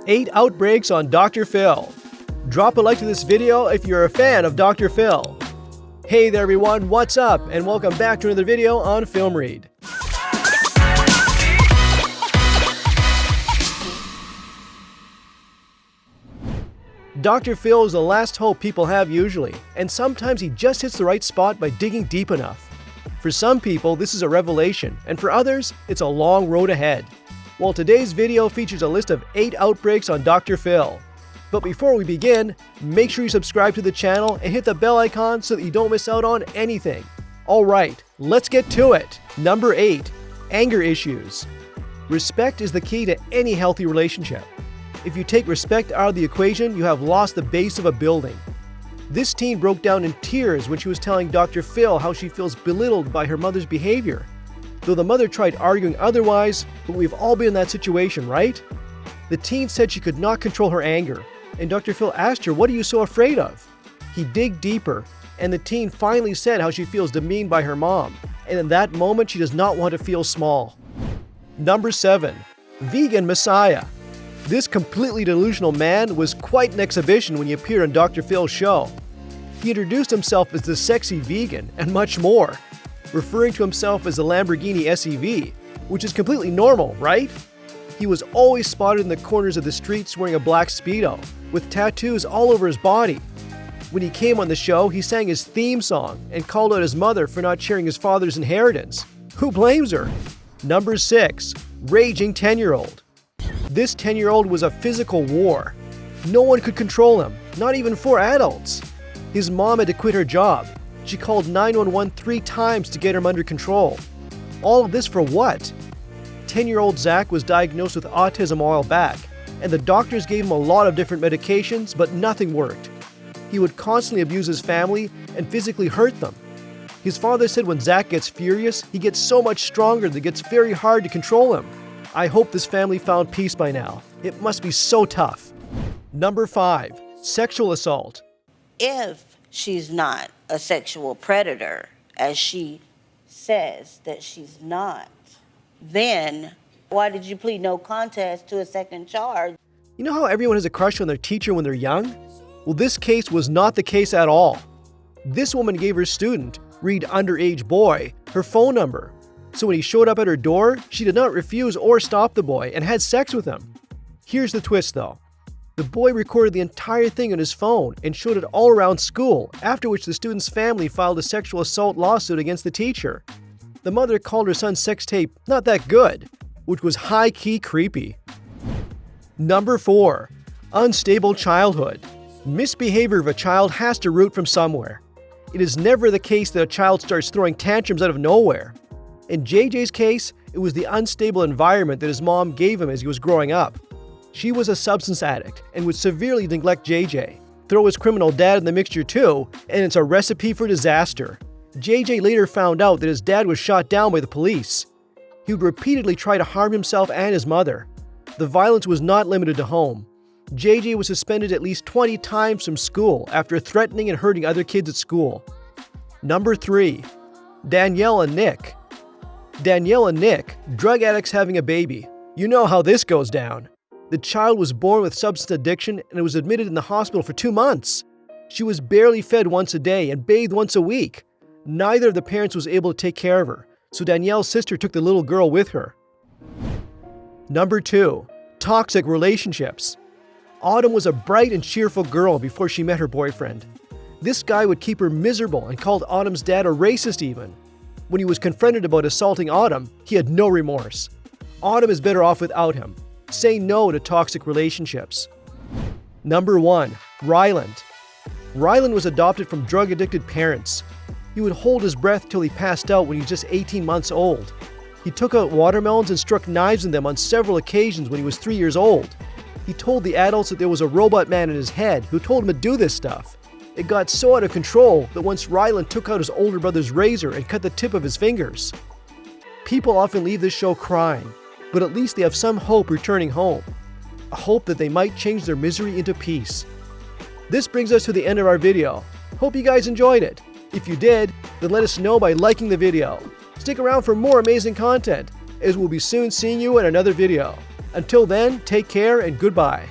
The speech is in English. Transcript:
8 Outbreaks on Dr. Phil. Drop a like to this video if you're a fan of Dr. Phil. Hey there everyone, what's up? And welcome back to another video on Film Read. Dr. Phil is the last hope people have usually, and sometimes he just hits the right spot by digging deep enough. For some people, this is a revelation, and for others, it's a long road ahead. Well, today's video features a list of 8 outbreaks on Dr. Phil. But before we begin, make sure you subscribe to the channel and hit the bell icon so that you don't miss out on anything. Alright, let's get to it! Number 8. Anger issues. Respect is the key to any healthy relationship. If you take respect out of the equation, you have lost the base of a building. This teen broke down in tears when she was telling Dr. Phil how she feels belittled by her mother's behavior. Though the mother tried arguing otherwise, but we've all been in that situation, right? The teen said she could not control her anger, and Dr. Phil asked her, "What are you so afraid of?" He digged deeper, and the teen finally said how she feels demeaned by her mom, and in that moment she does not want to feel small. Number 7. Vegan Messiah. This completely delusional man was quite an exhibition when he appeared on Dr. Phil's show. He introduced himself as the sexy vegan and much more, referring to himself as the Lamborghini SEV, which is completely normal, right? He was always spotted in the corners of the streets wearing a black Speedo, with tattoos all over his body. When he came on the show, he sang his theme song and called out his mother for not sharing his father's inheritance. Who blames her? Number 6. Raging 10-year-old. This 10-year-old was a physical war. No one could control him, not even 4 adults. His mom had to quit her job. She called 911 3 times to get him under control. All of this for what? 10-year-old Zach was diagnosed with autism a while back, and the doctors gave him a lot of different medications, but nothing worked. He would constantly abuse his family and physically hurt them. His father said when Zach gets furious, he gets so much stronger that it gets very hard to control him. I hope this family found peace by now. It must be so tough. Number 5. Sexual assault. If she's not a sexual predator, as she says that she's not, then why did you plead no contest to a second charge? You know how everyone has a crush on their teacher when they're young? Well, this case was not the case at all. This woman gave her student, read underage boy, her phone number. So when he showed up at her door, she did not refuse or stop the boy and had sex with him. Here's the twist though. The boy recorded the entire thing on his phone and showed it all around school, after which the student's family filed a sexual assault lawsuit against the teacher. The mother called her son's sex tape not that good, which was high-key creepy. Number 4. Unstable childhood. Misbehavior of a child has to root from somewhere. It is never the case that a child starts throwing tantrums out of nowhere. In JJ's case, it was the unstable environment that his mom gave him as he was growing up. She was a substance addict and would severely neglect JJ, throw his criminal dad in the mixture too, and it's a recipe for disaster. JJ later found out that his dad was shot down by the police. He would repeatedly try to harm himself and his mother. The violence was not limited to home. JJ was suspended at least 20 times from school after threatening and hurting other kids at school. Number 3. Danielle and Nick. Danielle and Nick, drug addicts having a baby. You know how this goes down. The child was born with substance addiction and was admitted in the hospital for 2 months. She was barely fed once a day and bathed once a week. Neither of the parents was able to take care of her, so Danielle's sister took the little girl with her. Number 2. Toxic relationships. Autumn was a bright and cheerful girl before she met her boyfriend. This guy would keep her miserable and called Autumn's dad a racist even. When he was confronted about assaulting Autumn, he had no remorse. Autumn is better off without him. Say no to toxic relationships. Number 1. Ryland. Ryland was adopted from drug-addicted parents. He would hold his breath till he passed out when he was just 18 months old. He took out watermelons and struck knives in them on several occasions when he was 3 years old. He told the adults that there was a robot man in his head who told him to do this stuff. It got so out of control that once Ryland took out his older brother's razor and cut the tip of his fingers. People often leave this show crying, but at least they have some hope returning home. A hope that they might change their misery into peace. This brings us to the end of our video. Hope you guys enjoyed it. If you did, then let us know by liking the video. Stick around for more amazing content, as we'll be soon seeing you in another video. Until then, take care and goodbye.